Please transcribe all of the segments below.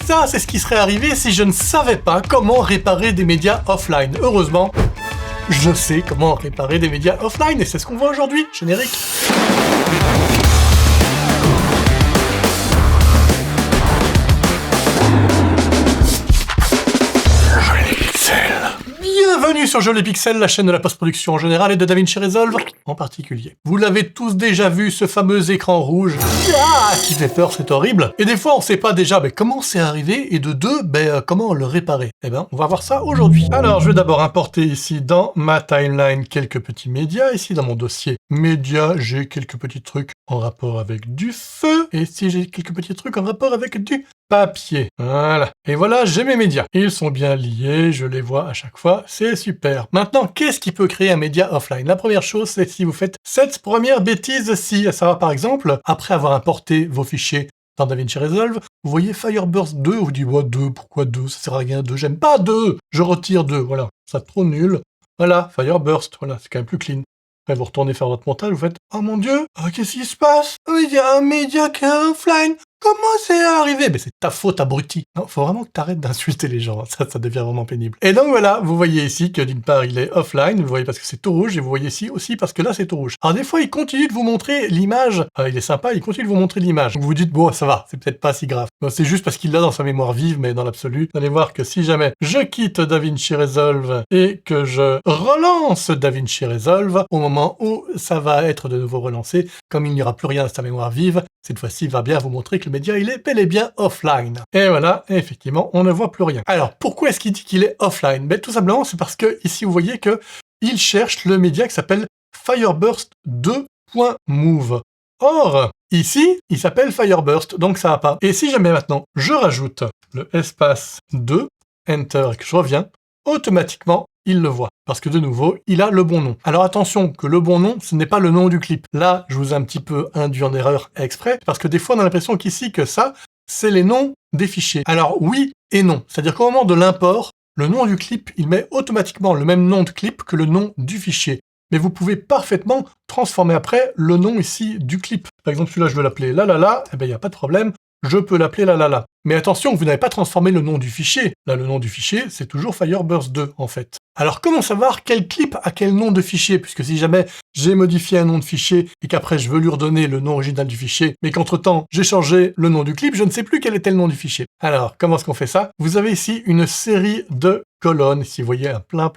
Ça, c'est ce qui serait arrivé si je ne savais pas comment réparer des médias offline. Heureusement, je sais comment réparer des médias offline et c'est ce qu'on voit aujourd'hui. Générique. Bienvenue sur Jeux les Pixels, la chaîne de la post-production en général et de DaVinci Resolve en particulier. Vous l'avez tous déjà vu, ce fameux écran rouge qui fait peur, c'est horrible. Et des fois, on sait pas déjà comment c'est arrivé et de deux, comment le réparer. Eh ben, on va voir ça aujourd'hui. Alors, je vais d'abord importer ici dans ma timeline quelques petits médias. Ici, dans mon dossier médias, j'ai quelques petits trucs en rapport avec du feu. Et ici, j'ai quelques petits trucs en rapport avec du papier. Voilà. Et voilà, j'ai mes médias. Ils sont bien liés, je les vois à chaque fois, c'est super. Maintenant, qu'est-ce qui peut créer un média offline? La première chose, c'est si vous faites cette première bêtise-ci, à savoir par exemple, après avoir importé vos fichiers dans DaVinci Resolve, vous voyez Fireburst 2, vous dites, ouais, 2, pourquoi 2? Ça sert à rien, 2, j'aime pas 2, je retire 2, voilà, ça trop nul. Voilà, Fireburst, voilà, c'est quand même plus clean. Après, vous retournez faire votre montage, vous faites, oh mon dieu, qu'est-ce qui se passe? Il y a un média qui est offline. Comment c'est arrivé? Mais c'est ta faute, abruti. Non, faut vraiment que t'arrêtes d'insulter les gens. Ça devient vraiment pénible. Et donc voilà, vous voyez ici que d'une part, il est offline. Vous voyez parce que c'est tout rouge. Et vous voyez ici aussi parce que là, c'est tout rouge. Alors des fois, il continue de vous montrer l'image. Il est sympa, il continue de vous montrer l'image. Donc vous vous dites, bon, ça va, c'est peut-être pas si grave. Bon, c'est juste parce qu'il l'a dans sa mémoire vive, mais dans l'absolu, vous allez voir que si jamais je quitte DaVinci Resolve et que je relance DaVinci Resolve, au moment où ça va être de nouveau relancé, comme il n'y aura plus rien dans sa mémoire vive, cette fois-ci, il va bien vous montrer que le média, il est bel et bien offline. Et voilà, et effectivement, on ne voit plus rien. Alors, pourquoi est-ce qu'il dit qu'il est offline? Ben, tout simplement, c'est parce que ici, vous voyez que il cherche le média qui s'appelle Fireburst 2.move. Or, ici, il s'appelle Fireburst, donc ça va pas. Et si jamais maintenant, je rajoute le espace 2, Enter, et que je reviens, automatiquement, il le voit. Parce que de nouveau, il a le bon nom. Alors attention, que le bon nom, ce n'est pas le nom du clip. Là, je vous ai un petit peu induit en erreur exprès, parce que des fois, on a l'impression qu'ici, que ça, c'est les noms des fichiers. Alors oui et non. C'est-à-dire qu'au moment de l'import, le nom du clip, il met automatiquement le même nom de clip que le nom du fichier. Mais vous pouvez parfaitement transformer après le nom ici du clip. Par exemple, celui-là, je veux l'appeler la la la, eh ben, il n'y a pas de problème. Je peux l'appeler la la la. Mais attention, vous n'avez pas transformé le nom du fichier. Là, le nom du fichier, c'est toujours Fireburst 2, en fait. Alors, comment savoir quel clip a quel nom de fichier? Puisque si jamais j'ai modifié un nom de fichier et qu'après je veux lui redonner le nom original du fichier, mais qu'entre-temps, j'ai changé le nom du clip, je ne sais plus quel était le nom du fichier. Alors, comment est-ce qu'on fait ça? Vous avez ici une série de colonnes. Ici, vous voyez un plein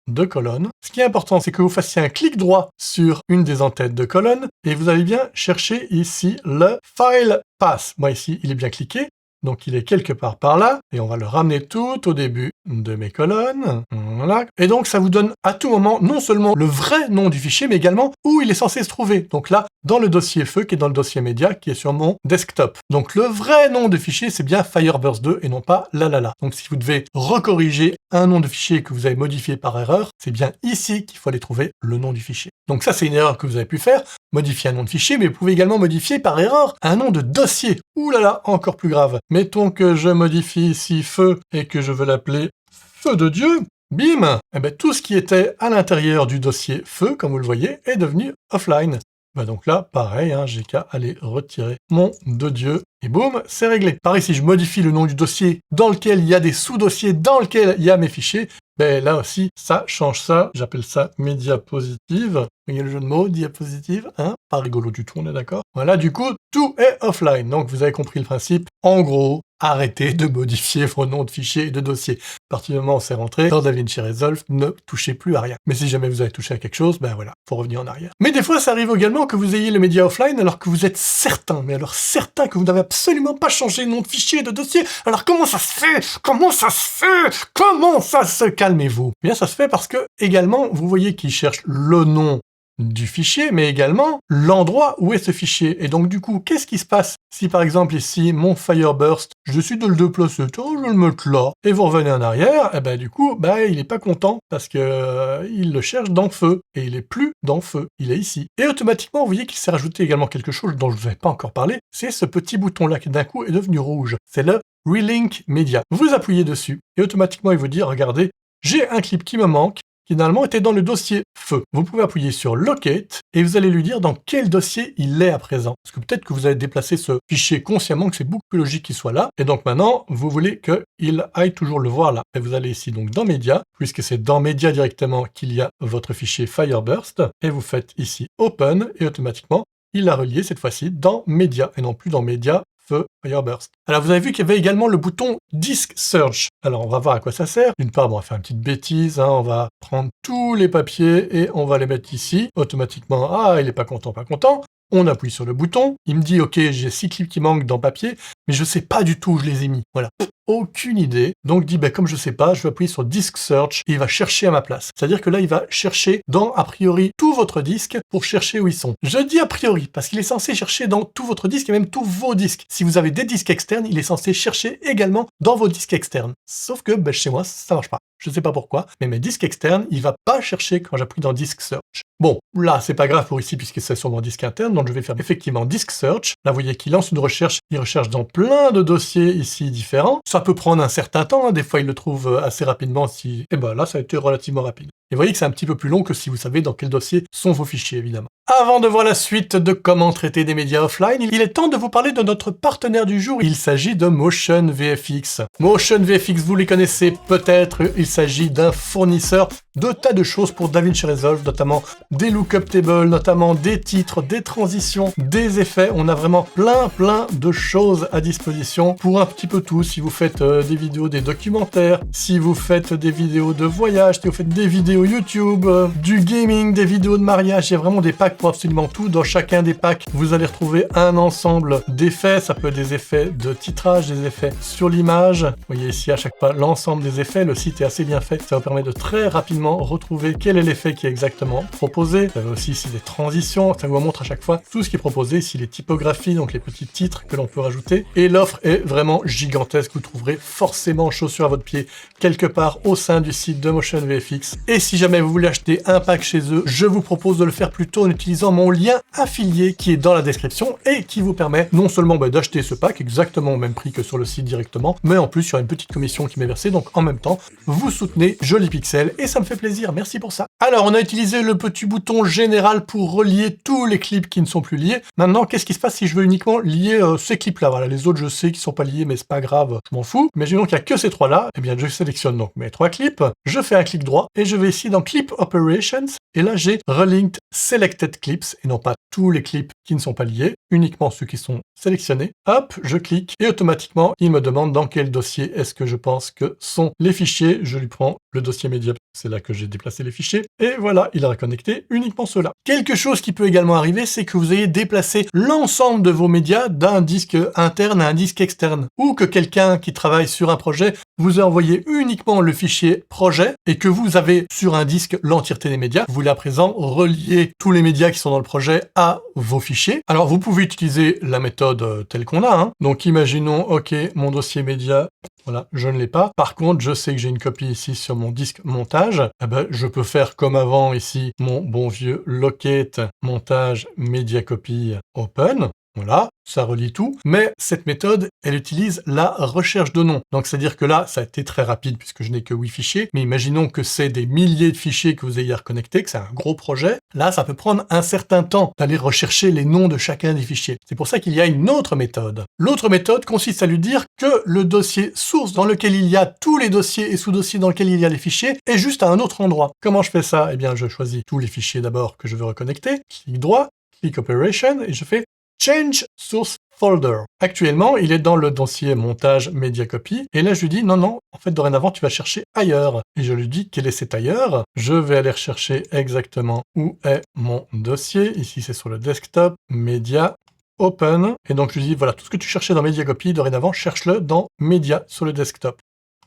de colonnes. Ce qui est important, c'est que vous fassiez un clic droit sur une des entêtes de colonnes et vous allez bien chercher ici le file path. Moi, ici, il est bien cliqué. Donc il est quelque part par là, et on va le ramener tout au début de mes colonnes. Voilà. Et donc ça vous donne à tout moment non seulement le vrai nom du fichier, mais également où il est censé se trouver. Donc là, dans le dossier feu, qui est dans le dossier média, qui est sur mon desktop. Donc le vrai nom de fichier, c'est bien Fireburst 2 et non pas la la la. Donc si vous devez recorriger un nom de fichier que vous avez modifié par erreur, c'est bien ici qu'il faut aller trouver le nom du fichier. Donc ça, c'est une erreur que vous avez pu faire, modifier un nom de fichier, mais vous pouvez également modifier par erreur un nom de dossier. Ouh là là, encore plus grave. Mettons que je modifie ici feu et que je veux l'appeler feu de Dieu. Bim! Eh ben, tout ce qui était à l'intérieur du dossier feu, comme vous le voyez, est devenu offline. Ben donc là, pareil, j'ai qu'à aller retirer mon de Dieu, et boum, c'est réglé. Pareil, si je modifie le nom du dossier dans lequel il y a des sous-dossiers, dans lequel il y a mes fichiers, ben là aussi, ça change ça. J'appelle ça média positive. Vous voyez le jeu de mots, diapositive, pas rigolo du tout, on est d'accord. Voilà, du coup, tout est offline. Donc, vous avez compris le principe. En gros, arrêtez de modifier vos noms de fichiers et de dossiers. À partir du moment où c'est rentré dans DaVinci Resolve, ne touchez plus à rien. Mais si jamais vous avez touché à quelque chose, ben voilà, faut revenir en arrière. Mais des fois, ça arrive également que vous ayez le média offline alors que vous êtes certain, mais alors certain que vous n'avez absolument pas changé le nom de fichier et de dossier. Alors comment ça se fait? Comment ça se fait? Comment ça se... Calmez-vous. Eh bien, ça se fait parce que, également, vous voyez qu'il cherche le nom du fichier, mais également l'endroit où est ce fichier. Et donc du coup, qu'est-ce qui se passe si par exemple ici, mon Fireburst, je décide de le déplacer, je vais le mettre là, et vous revenez en arrière, et ben du coup, il est pas content parce que il le cherche dans feu, et il est plus dans feu, il est ici. Et automatiquement, vous voyez qu'il s'est rajouté également quelque chose dont je vous avais pas encore parlé, c'est ce petit bouton-là qui d'un coup est devenu rouge. C'est le Relink Media. Vous appuyez dessus, et automatiquement il vous dit, regardez, j'ai un clip qui me manque, qui normalement était dans le dossier feu. Vous pouvez appuyer sur Locate et vous allez lui dire dans quel dossier il est à présent. Parce que peut-être que vous avez déplacé ce fichier consciemment, que c'est beaucoup plus logique qu'il soit là. Et donc maintenant, vous voulez qu'il aille toujours le voir là. Et vous allez ici donc dans Média, puisque c'est dans Média directement qu'il y a votre fichier Fireburst. Et vous faites ici Open et automatiquement, il l'a relié cette fois-ci dans Média et non plus dans Média Feu Fireburst. Alors vous avez vu qu'il y avait également le bouton Disk Search. Alors on va voir à quoi ça sert. D'une part, bon, on va faire une petite bêtise, hein, on va prendre tous les papiers et on va les mettre ici. Automatiquement, ah, il est pas content, pas content. On appuie sur le bouton, il me dit ok, j'ai 6 clips qui manquent dans papier, mais je sais pas du tout où je les ai mis. Voilà. Aucune idée. Donc dit, comme je sais pas, je vais appuyer sur Disk Search et il va chercher à ma place. C'est-à-dire que là, il va chercher dans, a priori, tout votre disque pour chercher où ils sont. Je dis a priori, parce qu'il est censé chercher dans tout votre disque et même tous vos disques. Si vous avez des disques externes, il est censé chercher également dans vos disques externes. Sauf que chez moi, ça marche pas. Je sais pas pourquoi, mais mes disques externes, il va pas chercher quand j'appuie dans Disk Search. Bon, là, c'est pas grave pour ici puisque c'est sur mon disque interne, donc je vais faire effectivement Disk Search. Là, vous voyez qu'il lance une recherche, il recherche dans plein de dossiers ici différents. Ça peut prendre un certain temps, hein. Des fois il le trouve assez rapidement si... Et ben là, ça a été relativement rapide. Et vous voyez que c'est un petit peu plus long que si vous savez dans quel dossier sont vos fichiers, évidemment. Avant de voir la suite de comment traiter des médias offline, il est temps de vous parler de notre partenaire du jour. Il s'agit de Motion VFX. Motion VFX, vous les connaissez peut-être, il s'agit d'un fournisseur de tas de choses pour DaVinci Resolve, notamment des lookup tables, notamment des titres, des transitions, des effets. On a vraiment plein de choses à disposition pour un petit peu tout. Si vous faites des vidéos, des documentaires, si vous faites des vidéos de voyage, si vous faites des vidéos YouTube, du gaming, des vidéos de mariage, il y a vraiment des packs pour absolument tout. Dans chacun des packs, vous allez retrouver un ensemble d'effets. Ça peut être des effets de titrage, des effets sur l'image. Vous voyez ici à chaque pas l'ensemble des effets. Le site est assez bien fait. Ça vous permet de très rapidement retrouver quel est l'effet qui est exactement proposé. Vous avez aussi ici des transitions. Ça vous montre à chaque fois tout ce qui est proposé. Ici les typographies, donc les petits titres que l'on peut rajouter. Et l'offre est vraiment gigantesque. Vous trouverez forcément chaussures à votre pied quelque part au sein du site de Motion VFX. Et si jamais vous voulez acheter un pack chez eux, je vous propose de le faire plutôt en utilisant mon lien affilié qui est dans la description et qui vous permet non seulement d'acheter ce pack exactement au même prix que sur le site directement, mais en plus il y a une petite commission qui m'est versée, donc en même temps vous soutenez Joli Pixel et ça me fait plaisir, merci pour ça. Alors on a utilisé le petit bouton général pour relier tous les clips qui ne sont plus liés. Maintenant qu'est-ce qui se passe si je veux uniquement lier ces clips là? Voilà, les autres je sais qu'ils sont pas liés mais c'est pas grave, je m'en fous. Imaginons qu'il n'y a que ces trois là, et bien je sélectionne donc mes trois clips, je fais un clic droit et je vais ici dans Clip Operations et là j'ai Relinked Selected Clips et non pas tous les clips qui ne sont pas liés, uniquement ceux qui sont sélectionnés. Hop, je clique et automatiquement il me demande dans quel dossier est-ce que je pense que sont les fichiers. Je lui prends le dossier média, c'est là que j'ai déplacé les fichiers et voilà, il a reconnecté uniquement ceux-là. Quelque chose qui peut également arriver, c'est que vous ayez déplacé l'ensemble de vos médias d'un disque interne à un disque externe ou que quelqu'un qui travaille sur un projet vous a envoyé uniquement le fichier projet et que vous avez sur un disque l'entièreté des médias. Vous voulez à présent relier tous les médias qui sont dans le projet à vos fichiers. Alors vous pouvez utiliser la méthode telle qu'on a, hein. Donc imaginons, ok, mon dossier média, voilà, je ne l'ai pas. Par contre, je sais que j'ai une copie ici sur mon disque montage. Eh ben, je peux faire comme avant ici, mon bon vieux locate montage media copy open. Voilà, ça relie tout, mais cette méthode, elle utilise la recherche de noms. Donc c'est-à-dire que là, ça a été très rapide puisque je n'ai que 8 fichiers, mais imaginons que c'est des milliers de fichiers que vous ayez à reconnecter, que c'est un gros projet. Là, ça peut prendre un certain temps d'aller rechercher les noms de chacun des fichiers. C'est pour ça qu'il y a une autre méthode. L'autre méthode consiste à lui dire que le dossier source dans lequel il y a tous les dossiers et sous-dossiers dans lequel il y a les fichiers est juste à un autre endroit. Comment je fais ça? Eh bien, je choisis tous les fichiers d'abord que je veux reconnecter, clic droit, click Operation, et je fais Change Source Folder. Actuellement, il est dans le dossier montage Media Copy. Et là, je lui dis, non, en fait, dorénavant, tu vas chercher ailleurs. Et je lui dis, quel est cet ailleurs? Je vais aller rechercher exactement où est mon dossier. Ici, c'est sur le desktop, Media, Open. Et donc, je lui dis, voilà, tout ce que tu cherchais dans Media Copy, dorénavant, cherche-le dans Media sur le desktop.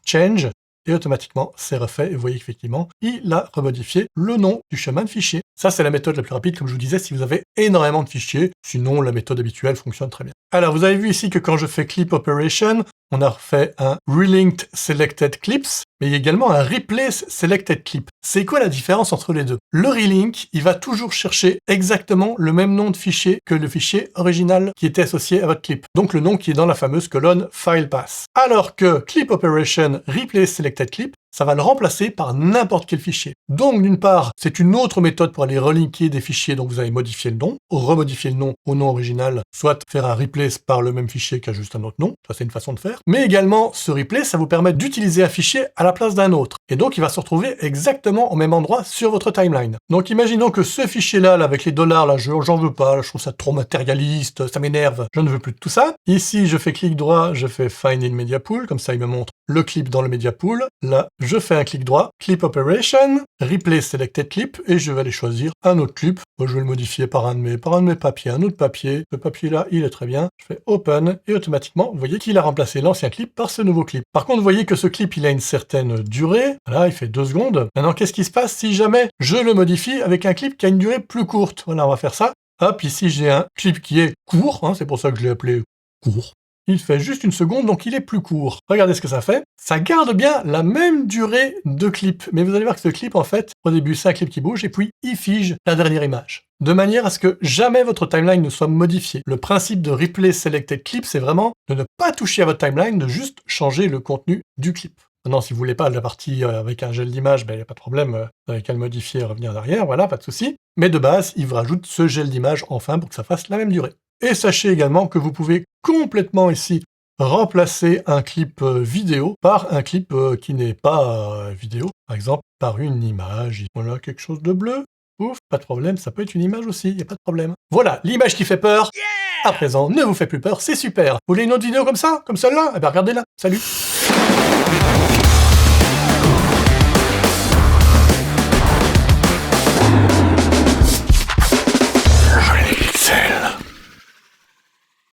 Change. Et automatiquement, c'est refait. Et vous voyez qu'effectivement, il a remodifié le nom du chemin de fichier. Ça, c'est la méthode la plus rapide, comme je vous disais, si vous avez énormément de fichiers. Sinon, la méthode habituelle fonctionne très bien. Alors, vous avez vu ici que quand je fais Clip Operation, on a refait un Relinked Selected Clips, mais il y a également un Replace Selected Clip. C'est quoi la différence entre les deux? Le relink, il va toujours chercher exactement le même nom de fichier que le fichier original qui était associé à votre clip. Donc le nom qui est dans la fameuse colonne File Path. Alors que Clip Operation Replace Selected Clip, ça va le remplacer par n'importe quel fichier. Donc d'une part, c'est une autre méthode pour aller relinker des fichiers dont vous avez modifié le nom, remodifier le nom au nom original, soit faire un replace par le même fichier qui a juste un autre nom, ça c'est une façon de faire. Mais également, ce replace, ça vous permet d'utiliser un fichier à la place d'un autre. Et donc il va se retrouver exactement au même endroit sur votre timeline. Donc imaginons que ce fichier-là, avec les dollars, là, j'en veux pas, je trouve ça trop matérialiste, ça m'énerve, je ne veux plus de tout ça. Ici, je fais clic droit, je fais Find in Media Pool, comme ça il me montre le clip dans le Media Pool. Là, je fais un clic droit, Clip Operation, Replace Selected Clip, et je vais aller choisir un autre clip. Moi, je vais le modifier par un de mes papiers, un autre papier. Ce papier-là, il est très bien. Je fais Open, et automatiquement, vous voyez qu'il a remplacé l'ancien clip par ce nouveau clip. Par contre, vous voyez que ce clip, il a une certaine durée. Voilà, il fait 2 secondes. Maintenant, qu'est-ce qui se passe si jamais je le modifie avec un clip qui a une durée plus courte? Voilà, on va faire ça. Hop, ici, j'ai un clip qui est court, hein, c'est pour ça que je l'ai appelé court. Il fait juste 1 seconde, donc il est plus court. Regardez ce que ça fait. Ça garde bien la même durée de clip. Mais vous allez voir que ce clip, en fait, au début, c'est un clip qui bouge, et puis il fige la dernière image. De manière à ce que jamais votre timeline ne soit modifiée. Le principe de Replace Selected Clip, c'est vraiment de ne pas toucher à votre timeline, de juste changer le contenu du clip. Maintenant, si vous voulez pas la partie avec un gel d'image, ben, il n'y a pas de problème, vous n'avez qu'à le modifier et revenir en arrière, voilà, pas de souci. Mais de base, il vous rajoute ce gel d'image enfin pour que ça fasse la même durée. Et sachez également que vous pouvez complètement ici remplacer un clip vidéo par un clip qui n'est pas vidéo, par exemple par une image. Voilà, quelque chose de bleu, ouf, pas de problème, ça peut être une image aussi, il n'y a pas de problème. Voilà, l'image qui fait peur, à présent, ne vous fait plus peur, c'est super. Vous voulez une autre vidéo comme ça, comme celle-là? Eh bien regardez-la, salut.